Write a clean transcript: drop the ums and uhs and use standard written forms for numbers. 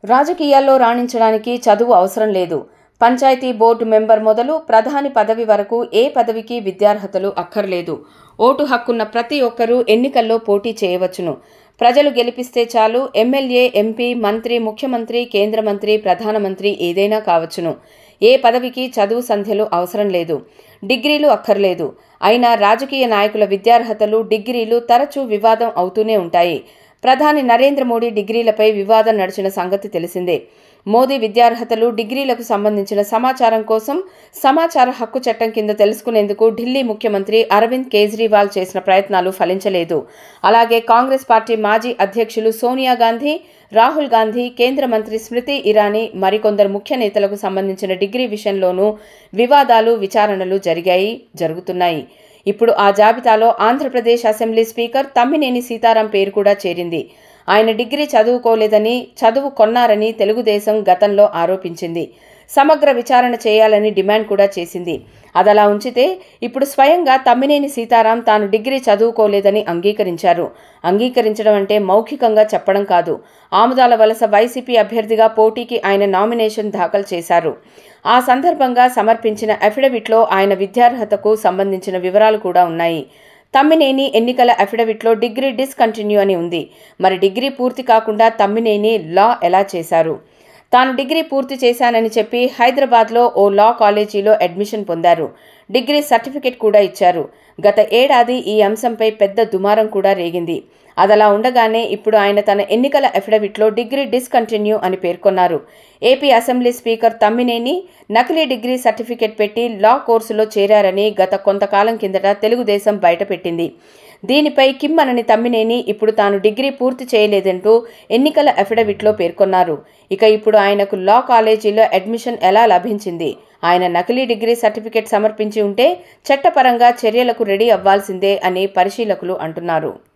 రాజకీయాల్లో రాణించడానికి చదువు అవసరం లేదు. పంచాయతీ బోర్డు మెంబర్ మొదలు ప్రధాని పదవి వరకు ఏ పదవికి విద్యార్హతలు అక్కర్లేదు. ఓటు హక్కున్న ప్రతి ఒక్కరూ ఎన్నికల్లో పోటీ చేయవచ్చును. ప్రజలు గెలిపిస్తే చాలు. ఎమ్మెల్యే, ఎంపీ, మంత్రి, ముఖ్యమంత్రి, కేంద్ర మంత్రి, ప్రధానమంత్రి ఏదైనా కావచ్చును. ఏ పదవికి చదువు సంధ్యలు అవసరం లేదు. డిగ్రీలు అక్కర్లేదు. అయినా రాజకీయ నాయకుల విద్యార్హతలు, డిగ్రీలు తరచూ వివాదం అవుతూనే ఉంటాయి. ప్రధాని నరేంద్ర మోడీ డిగ్రీలపై వివాదం నడిచిన సంగతి తెలిసిందే. మోదీ విద్యార్హతలు, డిగ్రీలకు సంబంధించిన సమాచారం కోసం సమాచార హక్కు చట్టం కింద తెలుసుకునేందుకు ఢిల్లీ ముఖ్యమంత్రి అరవింద్ కేజ్రీవాల్ చేసిన ప్రయత్నాలు ఫలించలేదు. అలాగే కాంగ్రెస్ పార్టీ మాజీ అధ్యక్షులు సోనియా గాంధీ, రాహుల్ గాంధీ, కేంద్ర మంత్రి స్మృతి ఇరానీ, మరికొందరు ముఖ్య నేతలకు సంబంధించిన డిగ్రీ విషయంలోనూ వివాదాలు, విచారణలు జరుగుతున్నాయి. ఇప్పుడు ఆ జాబితాలో ఆంధ్రప్రదేశ్ అసెంబ్లీ స్పీకర్ తమ్మినేని సీతారాం పేరు కూడా చేరింది. ఆయన డిగ్రీ చదువుకోలేదని, చదువు కొన్నారని తెలుగుదేశం గతంలో ఆరోపించింది. సమగ్ర విచారణ చేయాలని డిమాండ్ కూడా చేసింది. అదలా ఉంచితే ఇప్పుడు స్వయంగా తమ్మినేని సీతారాం తాను డిగ్రీ చదువుకోలేదని అంగీకరించారు. అంగీకరించడం అంటే మౌఖికంగా చెప్పడం కాదు. ఆముదాల వలస వైసీపీ అభ్యర్థిగా పోటీకి ఆయన నామినేషన్ దాఖలు చేశారు. ఆ సందర్భంగా సమర్పించిన అఫిడవిట్లో ఆయన విద్యార్హతకు సంబంధించిన వివరాలు కూడా ఉన్నాయి. తమ్మినేని ఎన్నికల అఫిడవిట్లో డిగ్రీ డిస్కంటిన్యూ అని ఉంది. మరి డిగ్రీ పూర్తి కాకుండా తమ్మినేని లా ఎలా చేశారు? తాను డిగ్రీ పూర్తి చేశానని చెప్పి హైదరాబాద్లో ఓ లా కాలేజీలో అడ్మిషన్ పొందారు. డిగ్రీ సర్టిఫికెట్ కూడా ఇచ్చారు. గత ఏడాది ఈ అంశంపై పెద్ద దుమారం కూడా రేగింది. అదలా ఉండగానే ఇప్పుడు ఆయన తన ఎన్నికల అఫిడవిట్లో డిగ్రీ డిస్కంటిన్యూ అని పేర్కొన్నారు. ఏపీ అసెంబ్లీ స్పీకర్ తమ్మినేని నకిలీ డిగ్రీ సర్టిఫికెట్ పెట్టి లా కోర్సులో చేరారని గత కొంతకాలం కిందట తెలుగుదేశం బయటపెట్టింది. దీనిపై కిమ్మనని తమ్మినేని ఇప్పుడు తాను డిగ్రీ పూర్తి చేయలేదంటూ ఎన్నికల అఫిడవిట్లో పేర్కొన్నారు. ఇక ఇప్పుడు ఆయనకు లా కాలేజీలో అడ్మిషన్ ఎలా లభించింది? ఆయన నకిలీ డిగ్రీ సర్టిఫికెట్ సమర్పించి ఉంటే చట్టపరంగా చర్యలకు రెడీ అవ్వాల్సిందే అని పరిశీలకులు అంటున్నారు.